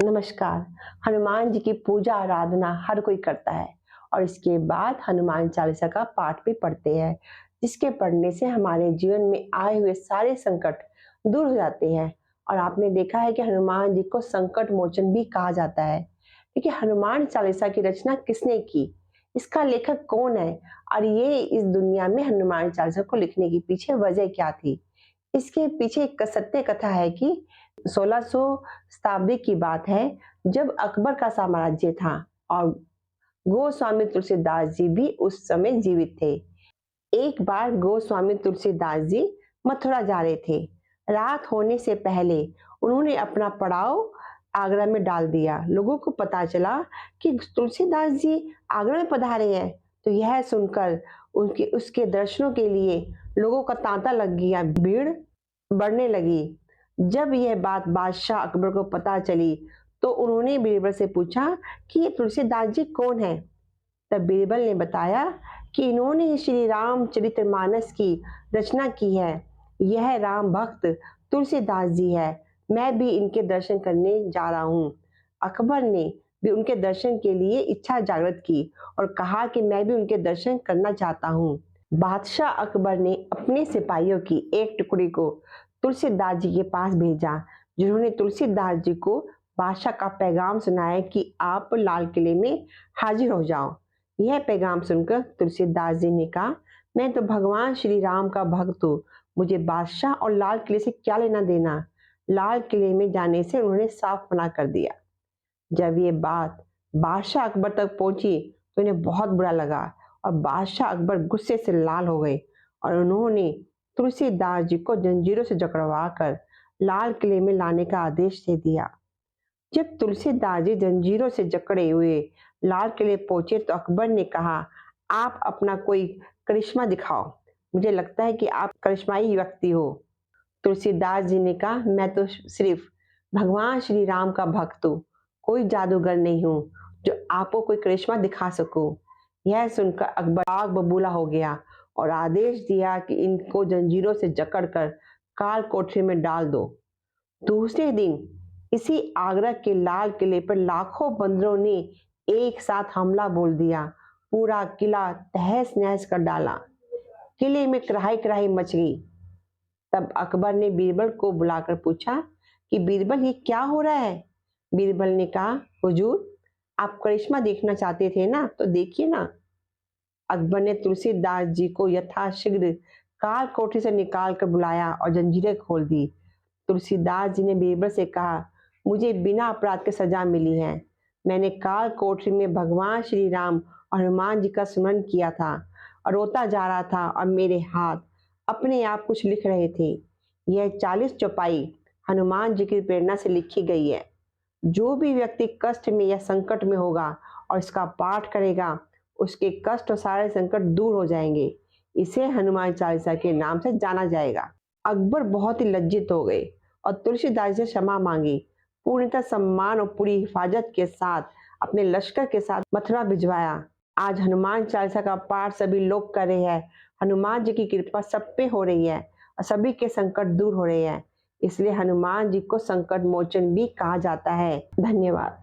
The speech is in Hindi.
नमस्कार। हनुमान जी की पूजा आराधना हर कोई करता है और इसके बाद हनुमान चालीसा का पाठ भी पढ़ते हैं, जिसके पढ़ने से हमारे जीवन में आए हुए सारे संकट दूर हो जाते हैं। और आपने देखा है कि हनुमान जी को संकट मोचन भी कहा जाता है। देखिए, हनुमान चालीसा की रचना किसने की, इसका लेखक कौन है और ये इस दुनिया में हनुमान चालीसा को लिखने के पीछे वजह क्या थी? इसके पीछे एक सत्य कथा है कि 1600 शताब्दी की बात है, जब अकबर का साम्राज्य था और गोस्वामी तुलसीदास जी भी उस समय जीवित थे। एक बार गोस्वामी तुलसीदास जी मथुरा जा रहे थे। रात होने से पहले उन्होंने अपना पड़ाव आगरा में डाल दिया। लोगों को पता चला कि तुलसीदास जी आगरा में पधारे हैं, तो यह सुनकर उनके उसके दर्शनों के लिए लोगों का तांता लग गया, भीड़ बढ़ने लगी। जब यह बात बादशाह अकबर को पता चली, तो उन्होंने बीरबल से पूछा कि ये तुलसीदास जी कौन है। तब बीरबल ने बताया कि इन्होंने श्री रामचरितमानस की रचना की है। यह राम भक्त तुलसीदास जी है। मैं भी इनके दर्शन करने जा रहा हूँ। अकबर ने भी उनके दर्शन के लिए इच्छा जागृत की और कहा कि मैं भी उनके दर्शन करना चाहता हूँ। बादशाह अकबर ने अपने सिपाहियों की एक टुकड़ी को तुलसीदास जी के पास भेजा, जिन्होंने तुलसीदास जी को बादशाह का पैगाम सुनाया कि आप लाल किले में हाजिर हो जाओ। यह पैगाम सुनकर तुलसीदास जी ने कहा, मैं तो भगवान श्री राम का भक्त हूँ, मुझे बादशाह और लाल किले से क्या लेना देना। लाल किले में जाने से उन्होंने साफ मना कर दिया। जब ये बात बादशाह अकबर तक पहुंची, तो इन्हें बहुत बुरा लगा और बादशाह अकबर गुस्से से लाल हो गए और उन्होंने तुलसीदास जी को जंजीरों से जकड़वा कर लाल किले में लाने का आदेश दे दिया। जब तुलसीदास जी जंजीरों से जकड़े हुए लाल किले पहुंचे, तो अकबर ने कहा, आप अपना कोई करिश्मा दिखाओ, मुझे लगता है कि आप करिश्माई व्यक्ति हो। तुलसीदास जी ने कहा, मैं तो सिर्फ भगवान श्री राम का भक्त हूँ, कोई जादूगर नहीं हूँ जो आपको कोई करिश्मा दिखा सकूं। यह सुनकर अकबर आग बबूला हो गया और आदेश दिया कि इनको जंजीरों से जकड़कर काल कोठरी में डाल दो। दूसरे दिन इसी आगरा के लाल किले पर लाखों बंदरों ने एक साथ हमला बोल दिया। पूरा किला तहस नहस कर डाला। किले में कराही कराही मच गई। तब अकबर ने बीरबल को बुलाकर पूछा कि बीरबल, ये क्या हो रहा है। बीरबल ने कहा, हुजूर, आप करिश्मा देखना चाहते थे ना, तो देखिए ना। अकबर ने तुलसीदास जी को यथाशीघ्र काल कोठरी से निकाल कर बुलाया और जंजीरें खोल दी। तुलसीदास जी ने बीरबल से कहा, मुझे बिना अपराध के सजा मिली है। मैंने काल कोठरी में भगवान श्री राम और हनुमान जी का स्मरण किया था और रोता जा रहा था और मेरे हाथ अपने आप कुछ लिख रहे थे। यह 40 चौपाई हनुमान जी की प्रेरणा से लिखी गई है। जो भी व्यक्ति कष्ट में या संकट में होगा और इसका पाठ करेगा, उसके कष्ट और सारे संकट दूर हो जाएंगे। इसे हनुमान चालीसा के नाम से जाना जाएगा। अकबर बहुत ही लज्जित हो गए और तुलसीदास से क्षमा मांगी। पूर्णतः सम्मान और पूरी हिफाजत के साथ अपने लश्कर के साथ मथुरा भिजवाया। आज हनुमान चालीसा का पाठ सभी लोग कर रहे हैं। हनुमान जी की कृपा सब पे हो रही है और सभी के संकट दूर हो रहे हैं। इसलिए हनुमान जी को संकट मोचन भी कहा जाता है। धन्यवाद।